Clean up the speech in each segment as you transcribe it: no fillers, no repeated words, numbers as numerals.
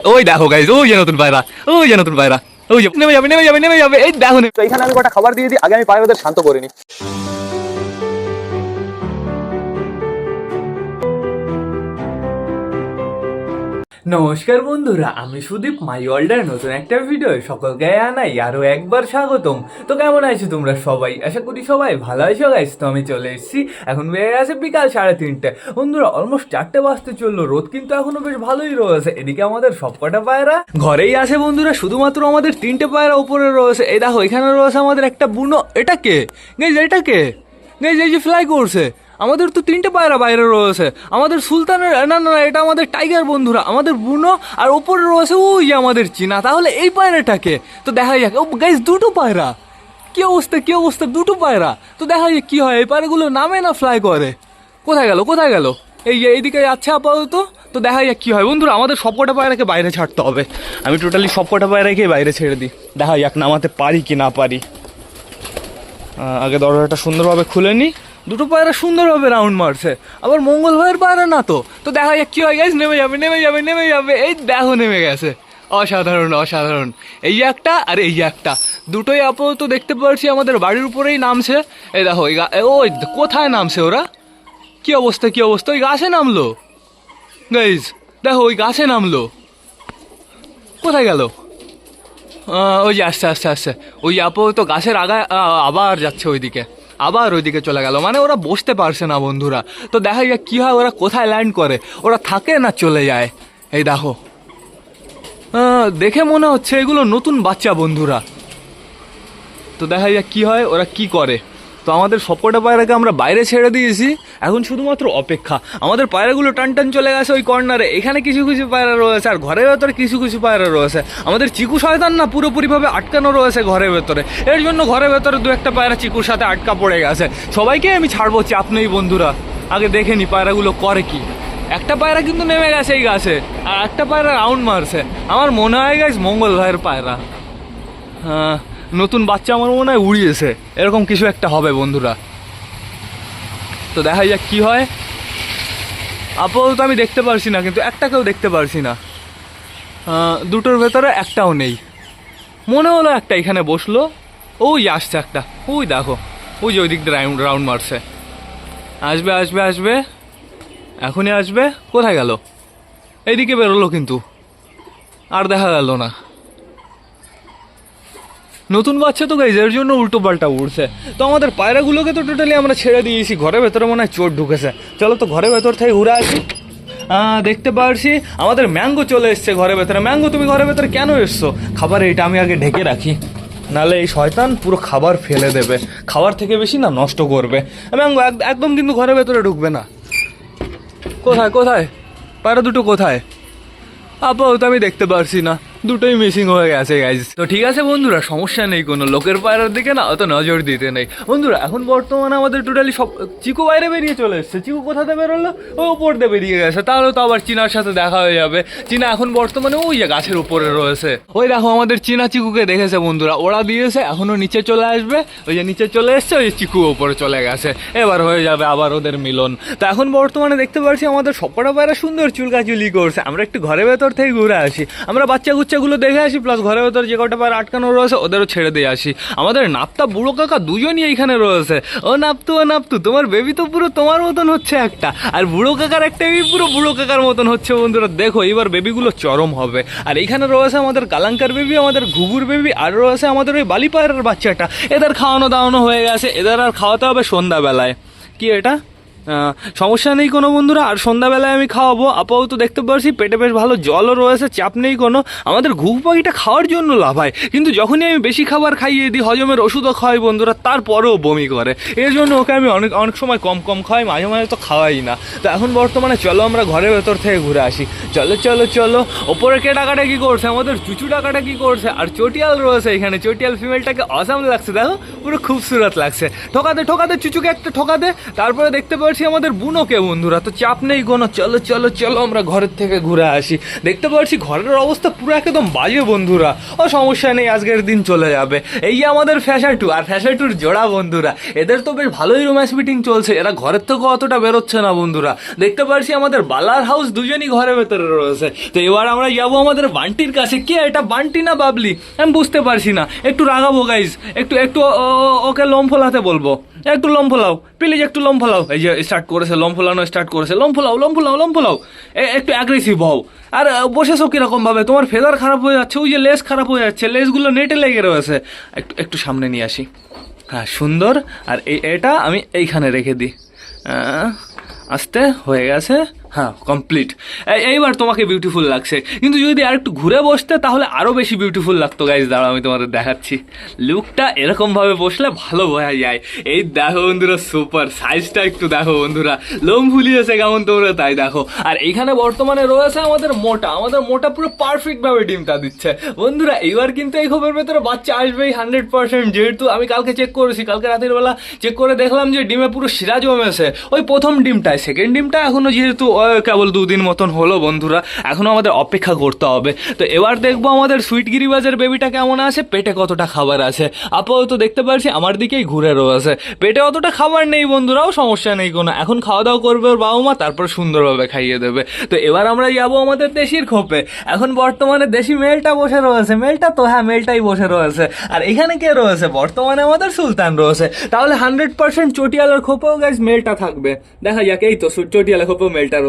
ওই দেখো গাইস, ওই যে নতুন পায়রা, ওই যে নতুন পায়রা, ওই যে নেমে যাবে নেমে যাবে নেমে যাবে, এই দেখো। তো এখানে আমি কটা খাবার দিয়ে দিই, আগে আমি পায়রাদের শান্ত করে নিই। নমস্কার বন্ধুরা, আমি সুদীপ মাই ওয়ার্ল্ডের নতুন একটা ভিডিও সকলকে জানাই আরও একবার স্বাগতম। তো কেমন আছো তোমরা সবাই? আশা করি সবাই ভালো আছো গাইস। তো আমি চলে এসেছি, এখন বেড়ে গেছে বিকাল 3:30। বন্ধুরা অলমোস্ট 4টে বাজতে চললো, রোদ কিন্তু এখনো বেশ ভালোই রয়েছে। এদিকে আমাদের সবকটা পায়রা ঘরেই আছে বন্ধুরা, শুধুমাত্র আমাদের 3টে পায়রা উপরে রয়েছে। এই দেখো এখানে রয়েছে আমাদের একটা বুনো। এটা কে গাইস? এটা কে গাইস? এই যে ফ্লাই করছে। আমাদের তো 3টে পায়রা বাইরে রয়েছে। আমাদের সুলতানের, না না না, এটা আমাদের টাইগার বন্ধুরা, আমাদের বুনো, আর ওপরে রয়েছে ওই যে আমাদের চীনা। তাহলে এই পায়রাটাকে তো দেখা যাক। ও গাইস, দুটো পায়রা, কি অবস্থা কি অবস্থা, দুটো পায়রা। তো দেখা যাক কি হয়। এই পায়রাগুলো নামে না ফ্লাই করে? কোথায় গেল কোথায় গেল? এই যে এইদিকে যাচ্ছে আপাতত। তো দেখা যাক কি হয় বন্ধুরা। আমাদের সবকটা পায়রাকে বাইরে ছাড়তে হবে। আমি টোটালি সবকটা পায়রাকে বাইরে ছেড়ে দিই, দেখা যাক নামাতে পারি কি না পারি। আগে দরজাটা সুন্দরভাবে খুলে নিই। দুটো পায়রা সুন্দরভাবে রাউন্ড মারছে, আবার মঙ্গল ভাইয়ের পায়রা না তো। তো দেখা যাক কি হয় গাইস। নেমে যাবে নেমে যাবে নেমে যাবে, এই দেখো নেমে গেছে। অসাধারণ অসাধারণ। এই যে একটা আর এই যে একটা, দুটোই আপাতত দেখতে পাচ্ছি আমাদের বাড়ির উপরেই নামছে। এই দেখো ওই কোথায় নামছে ওরা, কি অবস্থা কি অবস্থা। ওই গাছে নামলো গাইস, দেখো ওই গাছে নামলো। কোথায় গেল? ওই যে আসছে আসছে আসছে, ওই আপাতত গাছের আগায় আবার যাচ্ছে ওইদিকে, আবার ওইদিকে চলে গেল। মানে ওরা বসতে পারছে না বন্ধুরা। তো দেখা যাক কী হয়, ওরা কোথায় ল্যান্ড করে, ওরা থাকে না চলে যায়। এই দেখো, দেখে মনে হচ্ছে এগুলো নতুন বাচ্চা বন্ধুরা। তো দেখা যাক কী হয়, ওরা কি করে। তো আমাদের সবকটা পায়রাকে আমরা বাইরে ছেড়ে দিয়েছি, এখন শুধুমাত্র অপেক্ষা। আমাদের পায়রাগুলো টান টান চলে গেছে ওই কর্নারে। এখানে কিছু কিছু পায়রা রয়েছে, আর ঘরের ভেতরে কিছু কিছু পায়রা রয়েছে। আমাদের চিকু শয়তান না পুরোপুরিভাবে আটকানো রয়েছে ঘরের ভেতরে। এর জন্য ঘরের ভেতরে দু একটা পায়রা চিকুর সাথে আটকা পড়ে গেছে। সবাইকে আমি ছাড়বো, চাপ নেই বন্ধুরা। আগে দেখে নি পায়রাগুলো করে কি। একটা পায়রা কিন্তু নেমে গেছে এই গাছে, আর একটা পায়রা রাউন্ড মারছে। আমার মনে হয় গাইস মঙ্গল ভাইয়ের পায়রা। হ্যাঁ, নতুন বাচ্চা আমার মনে হয় উড়িয়েছে, এরকম কিছু একটা হবে বন্ধুরা। তো দেখা যাক কি হয়। আপাতত আমি দেখতে পারছি না, কিন্তু একটাকেও দেখতে পারছি না। দুটোর ভেতরে একটাও নেই। মনে হলো একটা এখানে বসলো, ওই আসছে একটা, ওই দেখো ওই যে ওই দিক দিয়ে রাউন্ড মারছে। আসবে আসবে আসবে, এখনই আসবে। কোথায় গেল? এইদিকে বেরোলো কিন্তু আর দেখা গেল না। নতুন বাচ্চা তো গাইজ, এর জন্য উল্টো পাল্টা উড়ছে। তো আমাদের পায়রাগুলোকে তো টোটালি আমরা ছেড়ে দিয়েছি। ঘরের ভেতরে মনে হয় চোর ঢুকেছে। চলো তো ঘরের ভেতর থেকে উড়ে আসি। দেখতে পারছি আমাদের ম্যাঙ্গো চলে এসছে ঘরের ভেতরে। ম্যাঙ্গো, তুমি ঘরের ভেতরে কেন এসছো? খাবার এইটা আমি আগে ঢেকে রাখি, নাহলে এই শয়তান পুরো খাবার ফেলে দেবে। খাবার থেকে বেশি না নষ্ট করবে। ম্যাঙ্গো একদম কিন্তু ঘরের ভেতরে ঢুকবে না। কোথায় কোথায় পায়রা দুটো কোথায়? আপাতত আমি দেখতে পারছি না, দুটোই মিসিং হয়ে গেছে গাইজ। তো ঠিক আছে বন্ধুরা, সমস্যা নেই কোনো। লোকের পায়রার দিকে না অত নজর দিতে নেই বন্ধুরা। এখন বর্তমানে আমাদের টোটালি সব চিকু বাইরে বেরিয়ে চলে এসছে। চিকু কোথাতে বেরোলো? ওই ওপর দিয়ে বেরিয়ে গেছে। তাহলে তো আবার চীনার সাথে দেখা হয়ে যাবে। চীনা এখন বর্তমানে ওই যে গাছের উপরে রয়েছে। ওই দেখো আমাদের চীনা চিকুকে দেখেছে বন্ধুরা, ওরা দিয়েছে। এখনো নিচে চলে আসবে। ওই যে নিচে চলে এসছে, ওই যে চিকু ওপরে চলে গেছে। এবার হয়ে যাবে আবার ওদের মিলন। তো এখন বর্তমানে দেখতে পাচ্ছি আমাদের সবকটা পায়রা সুন্দর চুলকাচুলি করছে। আমরা একটু ঘরের ভেতর থেকে ঘুরে আসি, আমরা বাচ্চা গুচ্চাগুলো দেখে আসি, প্লাস ঘরের ভেতর যে কটা পায়রা আটকানো রয়েছে ওদেরও ছেড়ে দিয়ে আসি। আমাদের নাপ্তা বুড়ো কাকা দুজনই এইখানে রয়েছে। ও নাপতু, তোমার বেবি তো পুরো তোমার মতন হচ্ছে একটা, আর বুড়ো কাকার একটা বেবি পুরো বুড়ো কাকার মতন হচ্ছে বন্ধুরা। দেখো এবার বেবিগুলো চরম হবে। আর এইখানে রয়েছে আমাদের কালাঙ্কার বেবি, আমাদের ঘুঘুর বেবি, আর রয়েছে আমাদের ওই বালি পায়রার বাচ্চাটা। এদের খাওয়ানো দাওয়ানো হয়ে গেছে, এদের আর খাওয়াতে হবে সন্ধ্যাবেলায়। কি এটা? সমস্যা নেই কোনো বন্ধুরা, আর সন্ধ্যাবেলায় আমি খাওয়াবো। আপাতত দেখতে পাচ্ছি পেটে বেশ ভালো জলও রয়েছে, চাপ নেই কোনো। আমাদের ঘুঘু পাখিটা খাওয়ার জন্য লাফায়, কিন্তু যখনই আমি বেশি খাবার খাইয়ে দিই, হজমের ওষুধও খাওয়াই বন্ধুরা, তারপরেও বমি করে। এর জন্য ওকে আমি অনেক অনেক সময় কম কম খাওয়াই, মাঝে মাঝে তো খাওয়াই না। তো এখন বর্তমানে চলো আমরা ঘরের ভেতর থেকে ঘুরে আসি। চলো চলো চলো। ওপরে কে ডাকাটা কি করছে? আমাদের চুচু ডাকাটা কি করছে? আর চটিয়াল রয়েছে এখানে। চটিয়াল ফিমেলটাকে অসাম লাগছে, দেখো পুরো খুবসুরত লাগছে। ঠোকাতে ঠোকাতে চুচুকে একটা ঠোকাতে। তারপরে দেখতে পাচ্ছি পারছি আমাদের বুনোকে বন্ধুরা। তো চাপ নেই কোনো, চলো চলো চলো আমরা ঘরের থেকে ঘুরে আসি। দেখতে পারছি ঘরের অবস্থা পুরো একদম বাজে বন্ধুরা। ও সমস্যা নেই, আজকের দিন চলে যাবে। এই যে আমাদের ফ্যাশাটু আর ফ্যাশাটুর জোড়া বন্ধুরা, এদের তো বেশ ভালোই রোম্যান্স মিটিং চলছে। এরা ঘরের থেকে অতটা বেরোচ্ছে না বন্ধুরা। দেখতে পারছি আমাদের বালার হাউস দুজনই ঘরের ভেতরে রয়েছে। তো এবার আমরা যাবো আমাদের বান্টির কাছে। কে এটা, বান্টি না বাবলি আমি বুঝতে পারছি না। একটু রাগাবো গাইজ, একটু একটু ওকে লোম ফোলাতে বলবো। একটু লোম ফোলাও প্লিজ, একটু লোম ফোলাও। এই যে স্টার্ট করেছে, লোম ফোলানো স্টার্ট করেছে। লোম ফোলাও লোম ফোলাও লোম ফোলাও, একটু অ্যাগ্রেসিভ হও। আর বসেছো কিরকম ভাবে, তোমার ফেদার খারাপ হয়ে যাচ্ছে, ওই যে লেস খারাপ হয়ে যাচ্ছে, লেসগুলো নেটে লেগে রয়েছে। একটু একটু সামনে নিয়ে আসি, হ্যাঁ সুন্দর। আর এটা আমি এইখানে রেখে দিই, আস্তে হয়ে গেছে, হ্যাঁ কমপ্লিট। এইবার তোমাকে বিউটিফুল লাগছে, কিন্তু যদি আর একটু ঘুরে বসতে তাহলে আরও বেশি বিউটিফুল লাগতো গাইজ। দাঁড়াও আমি তোমাদের দেখাচ্ছি। লুকটা এরকমভাবে বসলে ভালো বোঝা যায়। এই দেখো বন্ধুরা, সুপার সাইজটা একটু দেখো বন্ধুরা, লোম ফুলিয়েছে কেমন তোমরা তাই দেখো। আর এইখানে বর্তমানে রয়েছে আমাদের মোটা পুরো পারফেক্টভাবে ডিমটা দিচ্ছে বন্ধুরা। এইবার কিন্তু এই খবরের ভেতরে বাচ্চা আসবেই 100%, যেহেতু আমি কালকে চেক করেছি, কালকে রাতের বেলা চেক করে দেখলাম যে ডিমে পুরো শিরা জমেছে ওই প্রথম ডিমটায়। সেকেন্ড ডিমটা এখনো যেহেতু কেবল 2 দিন মতন হলো বন্ধুরা, এখনো আমাদের অপেক্ষা করতে হবে। তো এবার দেখবো আমাদের সুইট গিরিবাজের বেবিটা কেমন আছে, পেটে কতটা খাবার আছে। আপাতত দেখতে পাচ্ছি আমার দিকেই ঘুরে রয়েছে, পেটে অতটা খাবার নেই বন্ধুরাও, সমস্যা নেই কোনো। এখন খাওয়া দাওয়া করবে ওর বাবা মা, তারপর সুন্দরভাবে খাইয়ে দেবে। তো এবার আমরা যাবো আমাদের দেশির খোপে। এখন বর্তমানে দেশি মেলটা বসে রয়েছে, মেলটা তো হ্যাঁ মেলটাই বসে রয়েছে। আর এখানে কে রয়েছে, বর্তমানে আমাদের সুলতান রয়েছে। তাহলে 100% চটিয়ালার খোপেও গাইজ মেলটা থাকবে। দেখা যাক, এই তো চটিয়ালা খোপেও মেলটা রয়েছে।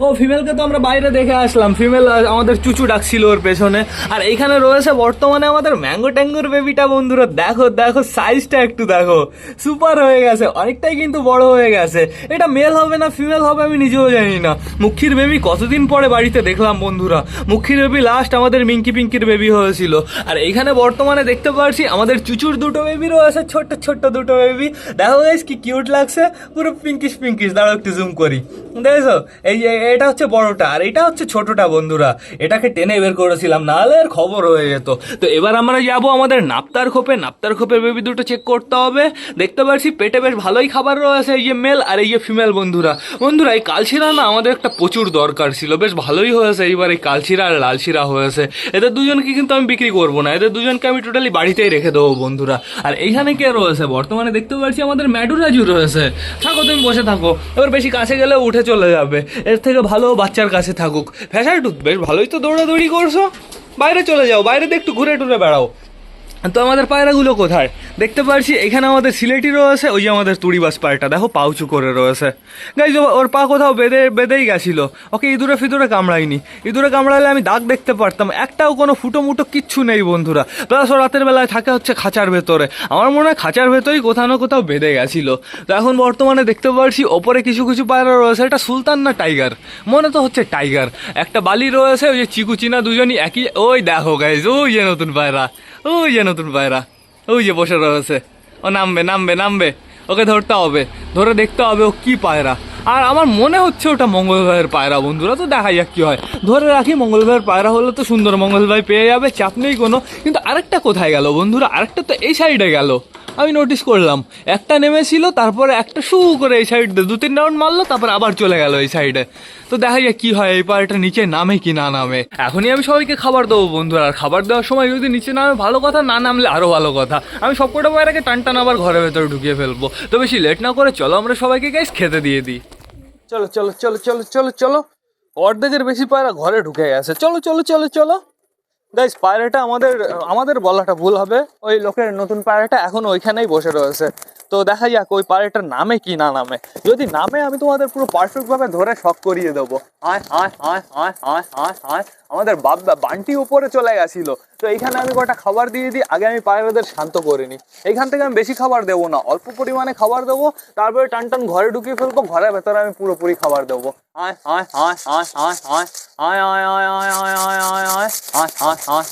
ও ফিমেলকে তো আমরা বাইরে দেখে আসলাম, ফিমেল আমাদের চুচু ডাকছিল ওর পেছনে। আর এইখানে রয়েছে বর্তমানে আমাদের ম্যাঙ্গো ট্যাঙ্গোর বেবিটা বন্ধুরা। দেখো দেখো সাইজটা একটু দেখো, সুপার হয়ে গেছে, অনেকটাই কিন্তু বড় হয়ে গেছে। এটা মেল হবে না ফিমেল হবে আমি নিজেও জানি না। মুখির বেবি কতদিন পরে বাড়িতে দেখলাম বন্ধুরা। মুখির বেবি লাস্ট আমাদের মিঙ্কি পিঙ্কির বেবি হয়েছিল। আর এইখানে বর্তমানে দেখতে পাচ্ছি আমাদের চুচুর দুটো বেবি রয়েছে, ছোট্ট ছোট্ট দুটো বেবি। দেখো গাইস কি কিউট লাগছে, পুরো পিঙ্কিশ পিঙ্কিশ। দাঁড়াও একটু জুম করি, দেখেছো? এই যে এটা হচ্ছে বড়টা আর এটা হচ্ছে ছোটটা বন্ধুরা। এটাকে টেনে বের করেছিলাম, নাহলে আর খবর হয়ে যেত। তো এবার আমরা যাবো আমাদের নাপ্তার খোপের বেবি দুটো চেক করতে হবে। দেখতে পাচ্ছি পেটে বেশ ভালোই খাবার রয়েছে, এই যে মেল আর এই যে ফিমেল বন্ধুরা। এই কালশিরা না আমাদের একটা প্রচুর দরকার ছিল, বেশ ভালোই হয়েছে এইবার এই কালশিরা আর লালশিরা হয়েছে। এদের দুজনকে কিন্তু আমি বিক্রি করবো না, এদের দুজনকে আমি টোটালি বাড়িতেই রেখে দেবো বন্ধুরা। আর এইখানে কে রয়েছে, বর্তমানে দেখতে পাচ্ছি আমাদের ম্যাডুরাজু রয়েছে। থাকো তুমি বসে থাকো, এবার বেশি কাছে গেলে উঠে চলে যাবে। এর থেকে ভালো বাচ্চার কাছে থাকুক। ফ্যাশাটু বেশ ভালোই তো দৌড়াদৌড়ি করছো, বাইরে চলে যাও, বাইরে একটু ঘুরে টুরে বেড়াও। তো আমাদের পায়রাগুলো কোথায়, দেখতে পাচ্ছি এখানে আমাদের সিলেটি রয়েছে, ওই যে আমাদের তুড়িবাস পায়রাটা দেখো পাউচু করে রয়েছে। গাইজ ওর পা কোথাও বেঁধেই গেছিলো, ওকে ইঁদুরে ফিদুরে কামড়ায়নি। ইঁদুরে কামড়ালে আমি দাগ দেখতে পারতাম, একটাও কোনো ফুটো মুটো কিচ্ছু নেই বন্ধুরা। প্লাস ও রাতের বেলায় থাকে হচ্ছে খাঁচার ভেতরে, আমার মনে হয় খাঁচার ভেতরেই কোথাও না কোথাও বেঁধে গেছিলো। তো এখন বর্তমানে দেখতে পাচ্ছি ওপরে কিছু কিছু পায়রা রয়েছে, এটা সুলতান না টাইগার, মনে তো হচ্ছে টাইগার। একটা বালি রয়েছে, ওই যে চিকু চিনা দুজনই একই। ওই দেখো গাইজ, ওই যে নতুন পায়রা, ওই যে নতুন পায়রা, ওই যে বসে রয়েছে। ও নামবে নামবে নামবে, ওকে ধরতে হবে, ধরে দেখতে হবে ও কি পায়রা। আর আমার মনে হচ্ছে ওটা মঙ্গল ভাইয়ের পায়রা বন্ধুরা। তো দেখা যাক কি হয়, ধরে রাখি। মঙ্গল ভাইয়ের পায়রা হলে তো সুন্দর, মঙ্গল ভাই পেয়ে যাবে, চাপ নেই কোনো। কিন্তু আরেকটা কোথায় গেল বন্ধুরা, আরেকটা তো এই সাইডে গেল, আমি নোটিস করলাম। একটা নেমেছিল, তারপরে একটা শু করে এই সাইড 2-3 রাউন্ড মারলো, তারপর আবার চলে গেল এই সাইডে। তো দেখা যাক কি হয়, এই পায়রাটা নিচে নামে কি না নামে। এখনই আমি সবাইকে খাবার দেবো বন্ধুরা, আর খাবার দেওয়ার সময় যদি নিচে নামে ভালো কথা, না নামলে আরও ভালো কথা। আমি সবকটা পায়রাকে টান আবার ঘরের ভেতরে ঢুকিয়ে ফেলবো। তো বেশি লেট না করে চলো আমরা সবাইকে গাইস খেতে দিয়ে দিই। চলো চলো চলো চলো চলো চলো, অর্ধেকের বেশি পায়রা ঘরে ঢুকে গেছে। চলো চলো চলো চলো গাইস, পায়রাটা আমাদের বলাটা ভুল হবে, ওই লোকের নতুন পায়রাটা এখন ওইখানেই বসে রয়েছে। তো দেখা যাক ওই পায়রাটার নামে কি না নামে। যদি নামে আমি তোমাদের পুরো পারফেক্টভাবে ধরে শক করিয়ে দেবো। আয় আয় আয় আয় আয় আয় আয়, আমাদের বান্টি উপরে চলে গেছিলো। তো এইখানে আমি কটা খাবার দিয়ে দিই, আগে আমি পায়রাদের শান্ত করে নিই। এইখান থেকে আমি বেশি খাবার দেবো না, অল্প পরিমাণে খাবার দেবো, তারপরে টান ঘরে ঢুকিয়ে ফেলবো, ঘরের ভেতরে আমি পুরোপুরি খাবার দেবো। আয় আয় আয় আয় আয় আয় আয় আয় আয় আয় আয় আয় আয়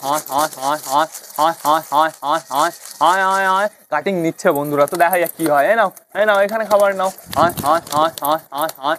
আয় আয় আয় আয় আয়। কাটিং নিচ্ছে বন্ধুরা, তো দেখা যাক কি হয়। নাও এখানে খাবার নাও। আয় আয় আয় আয় আয় আয়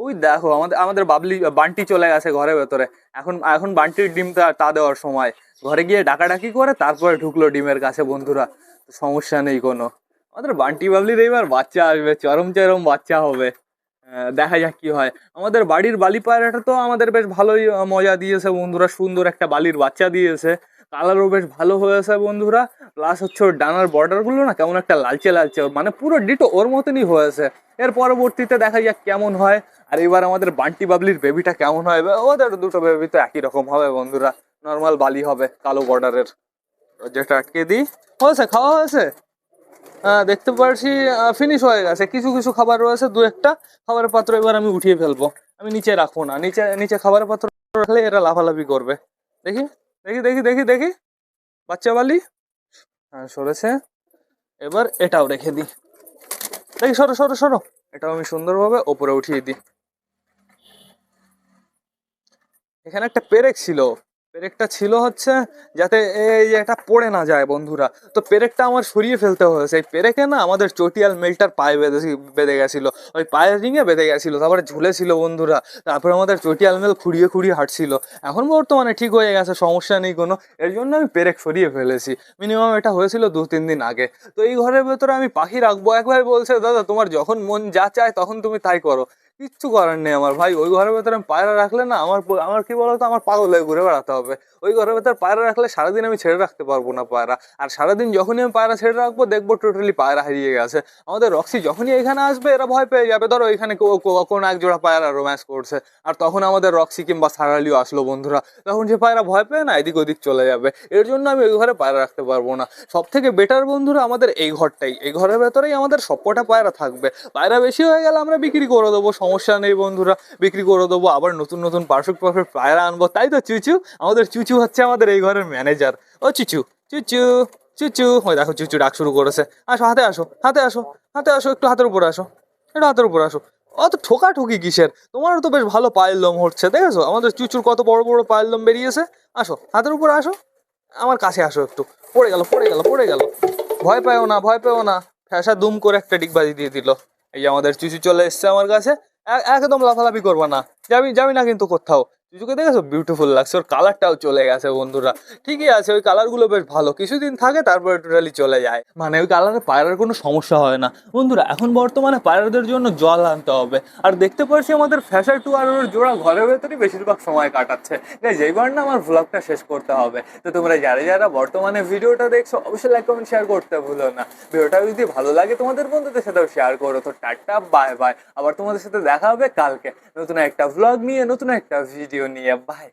ওই দেখো আমাদের আমাদের বান্টি চলে গেছে ঘরের ভেতরে। এখন এখন বান্টির ডিমটা তা দেওয়ার সময়। ঘরে গিয়ে ডাকাডাকি করে তারপরে ঢুকলো ডিমের কাছে বন্ধুরা। সমস্যা নেই কোনো। আমাদের বান্টি বাবলির এবার বাচ্চা আসবে, চরম চরম বাচ্চা হবে। দেখা যাক কি হয়। আমাদের বাড়ির বালি পায়রাটা তো আমাদের বেশ ভালোই মজা দিয়েছে বন্ধুরা, সুন্দর একটা বালির বাচ্চা দিয়েছে। কালারও বেশ ভালো হয়েছে বন্ধুরা। প্লাস হচ্ছে ওর ডানার বর্ডারগুলো না কেমন একটা লালচে লালচে, মানে পুরো ডিটো ওর মতনই হয়েছে। এর পরবর্তীতে দেখা যাক কেমন হয়। আর এবার আমাদের বান্টি বাবলির বেবিটা কেমন হয়, ওদের দুটো বেবি তো একই রকম হবে বন্ধুরা, নর্মাল বালি হবে কালো বর্ডারের। যেটা আটকে দিই, হয়েছে খাওয়া হয়েছে। হ্যাঁ দেখতে পারছি ফিনিশ হয়ে গেছে। কিছু কিছু খাবার রয়েছে, দু একটা খাবারের পাত্র এবার আমি উঠিয়ে ফেলবো। আমি নিচে রাখবো না, নিচে নিচে খাবারের পাত্র রাখলে এরা লাফালাফি করবে। দেখি দেখি দেখি দেখি দেখি বাচ্চা বালি, হ্যাঁ সরেছে। এবার এটাও রেখে দিই, দেখি সরো সরো সরো। এটাও আমি সুন্দরভাবে ওপরে উঠিয়ে দিই। এখানে একটা পেরেক ছিল, পেরেকটা ছিল হচ্ছে যাতে এই যে এটা পড়ে না যায় বন্ধুরা। তো পেরেকটা আমার সরিয়ে ফেলতে হয়েছে। এই পেরেকে না আমাদের চটিয়াল মেলটার পায়ে বেঁধে গেছিলো, ওই পায়ের রিঙে বেঁধে গেছিলো, তারপরে ঝুলেছিল বন্ধুরা। তারপরে আমাদের চটিয়াল মেল খুঁড়িয়ে খুঁড়িয়ে হাঁটছিল। এখন বর্তমানে ঠিক হয়ে গেছে, সমস্যা নেই কোনো। এর জন্য আমি পেরেক সরিয়ে ফেলেছি। মিনিমাম এটা হয়েছিল 2-3 দিন আগে। তো এই ঘরের ভেতরে আমি পাখি রাখবো। এক ভাই বলছে দাদা তোমার যখন মন যা চায় তখন তুমি তাই করো। কিচ্ছু করার নেই আমার ভাই। ওই ঘরের ভেতরে আমি পায়রা রাখলে না আমার আমার কি বলতো, আমার পাগল হয়ে ঘুরে বেড়াতে হবে। ওই ঘরের ভেতর পায়রা রাখলে সারাদিন আমি ছেড়ে রাখতে পারবো না পায়রা। আর সারাদিন যখনই আমি পায়রা ছেড়ে রাখবো দেখবো টোটালি পায়রা হারিয়ে গেছে। আমাদের রক্সি যখনই এখানে আসবে এরা ভয় পেয়ে যাবে। ধরো এখানে কোনো এক জোড়া পায়রা রোম্যান্স করছে, আর তখন আমাদের রক্সি কিংবা সারালিও আসলো বন্ধুরা, তখন সে পায়রা ভয় পেয়ে না এদিক ওদিক চলে যাবে। এর জন্য আমি ওই ঘরে পায়রা রাখতে পারবো না। সব থেকে বেটার বন্ধুরা আমাদের এই ঘরটাই, এই ঘরের ভেতরেই আমাদের সবকটা পায়রা থাকবে। পায়রা বেশি হয়ে গেলে আমরা বিক্রি করে দেবো, সমস্যা নেই বন্ধুরা, বিক্রি করে দেবো। আবার নতুন নতুন পারফেক্ট পারফেক্ট পায়রা আনবো। তাই তো চুচু, আমাদের চুচু হচ্ছে আমাদের এই ঘরের ম্যানেজার। ও চুচু চুচু চুচু, ওই দেখো চুচু ডাক শুরু করেছে। আসো হাতে আসো, হাতে আসো, হাতে আসো, একটু হাতের উপর আসো, একটু হাতের উপর আসো। অত ঠোকাঠুকি কিসের, তোমারও তো বেশ ভালো পায়ের লোম হচ্ছে, দেখেছো আমাদের চুচুর কত বড় বড় পায়ের লোম বেরিয়েছে। আসো হাতের উপর আসো, আমার কাছে আসো একটু। পড়ে গেল পড়ে গেল পড়ে গেল। ভয় পেও না ভয় পেও না। ফ্যাসা দুম করে একটা ডিগবাজি দিয়ে দিল। এই যে আমাদের চুচু চলে এসছে আমার কাছে। একদম লাফালাফি করবা না, যাবি যাবি না কিন্তু কোথাও। চুচুকে দেখেছো বিউটিফুল লাগছে, ওর কালারটাও চলে গেছে বন্ধুরা। ঠিকই আছে, ওই কালারগুলো বেশ ভালো, কিছুদিন থাকে তারপরে টোটালি চলে যায়। মানে ওই কালারে পায়রার কোনো সমস্যা হয় না বন্ধুরা। এখন বর্তমানে পায়রাদের জন্য জল আনতে হবে। আর দেখতে পাচ্ছি আমাদের ফ্যাশা টু আর ওর জোড়া ঘরের ভেতরেই বেশিরভাগ সময় কাটাচ্ছে। যেইবার না আমার ভ্লগটা শেষ করতে হবে। তো তোমরা যারা যারা বর্তমানে ভিডিওটা দেখছো অবশ্যই লাইক কমেন্ট শেয়ার করতে ভুলো না। ভিডিওটা যদি ভালো লাগে তোমাদের বন্ধুদের সাথেও শেয়ার করো। তো টাটা বাই বাই, আবার তোমাদের সাথে দেখা হবে কালকে নতুন একটা ভ্লগ নিয়ে, নতুন একটা ভিডিও নিয়ে। বাই।